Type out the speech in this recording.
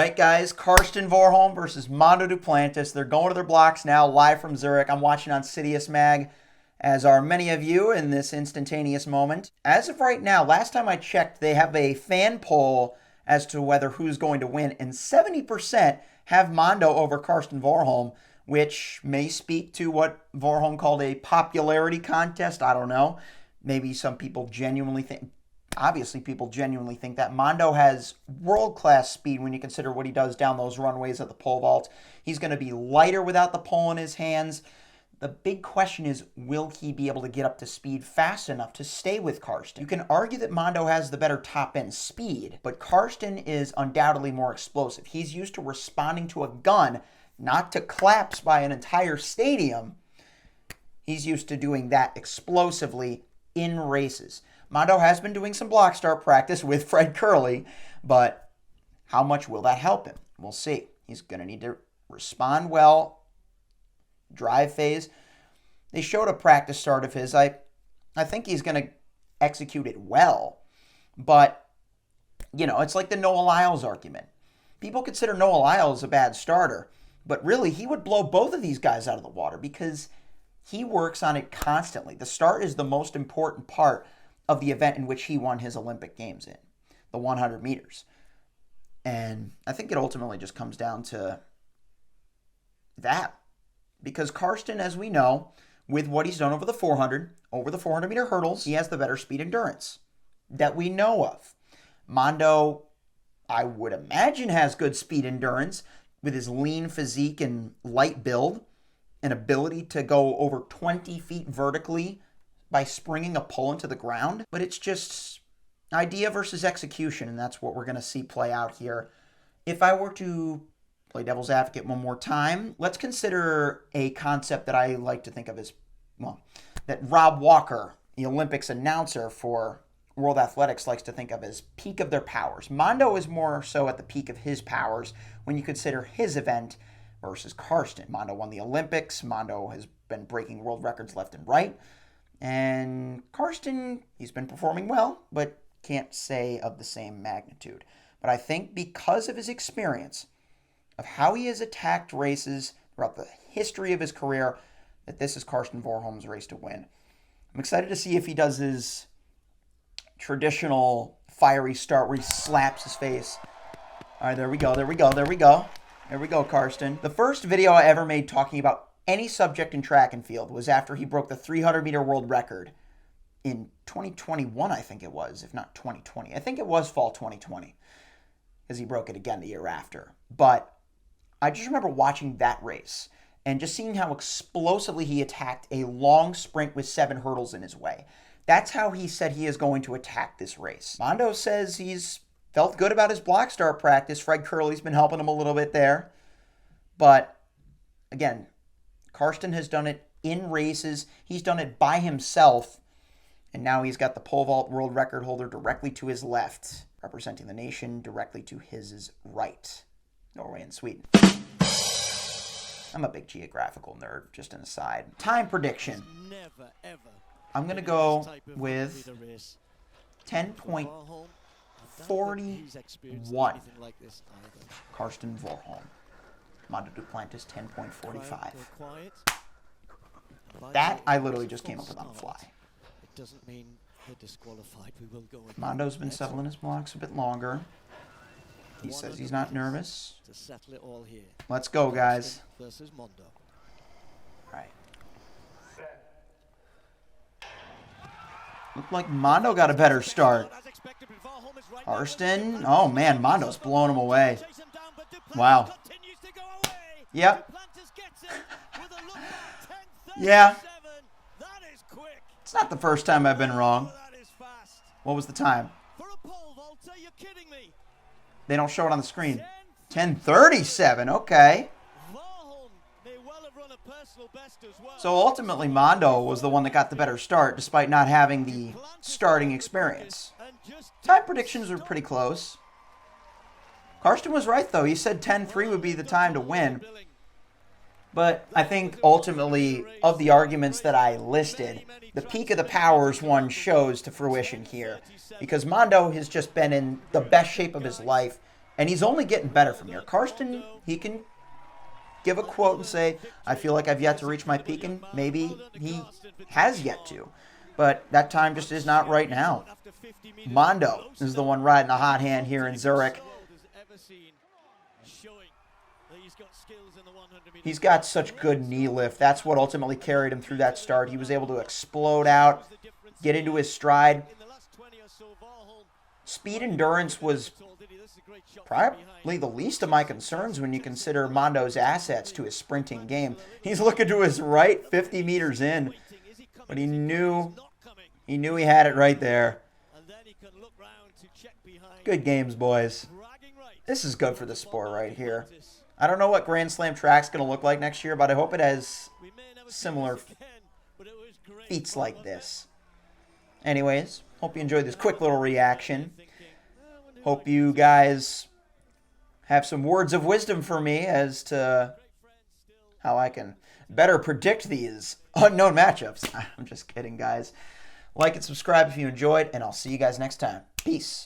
right, guys, Karsten Warholm versus Mondo Duplantis. They're going to their blocks now, live from Zurich. I'm watching on Sidious Mag, as are many of you in this instantaneous moment. As of right now, last time I checked, they have a fan poll as to whether who's going to win, and 70% have Mondo over Karsten Warholm, which may speak to what Warholm called a popularity contest. I don't know. Maybe some people genuinely think... Obviously, people genuinely think that Mondo has world-class speed when you consider what he does down those runways at the pole vault. He's going to be lighter without the pole in his hands. The big question is, will he be able to get up to speed fast enough to stay with Karsten? You can argue that Mondo has the better top-end speed, but Karsten is undoubtedly more explosive. He's used to responding to a gun, not to claps by an entire stadium. He's used to doing that explosively in races. Mondo has been doing some block start practice with Fred Curley, but how much will that help him? We'll see. He's going to need to respond well. Drive phase. They showed a practice start of his. I think he's going to execute it well, but, you know, it's like the Noah Lyles argument. People consider Noah Lyles a bad starter, but really he would blow both of these guys out of the water because he works on it constantly. The start is the most important part of the event in which he won his Olympic Games in, the 100 meters. And I think it ultimately just comes down to that. Because Karsten, as we know, with what he's done over the 400 meter hurdles, he has the better speed endurance that we know of. Mondo, I would imagine, has good speed endurance with his lean physique and light build, an ability to go over 20 feet vertically by springing a pole into the ground. But it's just idea versus execution, and that's what we're going to see play out here. If I were to play devil's advocate one more time, let's consider a concept that I like to think of as, well, that Rob Walker, the Olympics announcer for World Athletics, likes to think of as peak of their powers. Mondo is more so at the peak of his powers when you consider his event versus Karsten. Mondo won the Olympics. Mondo has been breaking world records left and right. And Karsten, he's been performing well, but can't say of the same magnitude. But I think because of his experience, of how he has attacked races throughout the history of his career, that this is Karsten Warholm's race to win. I'm excited to see if he does his traditional fiery start where he slaps his face. All right, there we go. There we go, Karsten. The first video I ever made talking about any subject in track and field was after he broke the 300-meter world record in 2021, I think it was, if not 2020. I think it was fall 2020, because he broke it again the year after. But I just remember watching that race and just seeing how explosively he attacked a long sprint with 7 hurdles in his way. That's how he said he is going to attack this race. Mondo says he's felt good about his block start practice. Fred Curley's been helping him a little bit there. But, again, Karsten has done it in races. He's done it by himself. And now he's got the pole vault world record holder directly to his left, representing the nation directly to his right. Norway and Sweden. I'm a big geographical nerd, just an aside. Time prediction. I'm going to go with 10.41. Karsten Warholm. Mondo Duplantis 10.45. That I literally just came up with on the fly. It doesn't mean they're disqualified. We will go. Mondo's been settling his blocks a bit longer. He says he's not nervous. To settle it all here. Let's go, guys. Versus Mondo. All right. Looked like Mondo got a better start. Karsten. Oh, man, Mondo's blowing him away. Wow. Yep. Yeah. It's not the first time I've been wrong. What was the time? They don't show it on the screen. 10:37. Okay. So ultimately, Mondo was the one that got the better start, despite not having the starting experience. Time predictions were pretty close. Karsten was right, though. He said 10:3 would be the time to win. But I think ultimately, of the arguments that I listed, the peak of the powers one shows to fruition here. Because Mondo has just been in the best shape of his life And he's only getting better from here. Karsten, he can give a quote and say, I feel like I've yet to reach my peak, and maybe he has yet to. But that time just is not right now. Mondo is the one riding the hot hand here in Zurich. He's got such good knee lift. That's what ultimately carried him through that start. He was able to explode out, get into his stride. Speed endurance was probably the least of my concerns when you consider Mondo's assets to his sprinting game. He's looking to his right 50 meters in, but he knew he had it right there. Good games, boys. This is good for the sport right here. I don't know what Grand Slam track's going to look like next year, but I hope it has similar feats like this. Anyways, hope you enjoyed this quick little reaction. Hope you guys have some words of wisdom for me as to how I can better predict these unknown matchups. I'm just kidding, guys. Like and subscribe if you enjoyed, and I'll see you guys next time. Peace.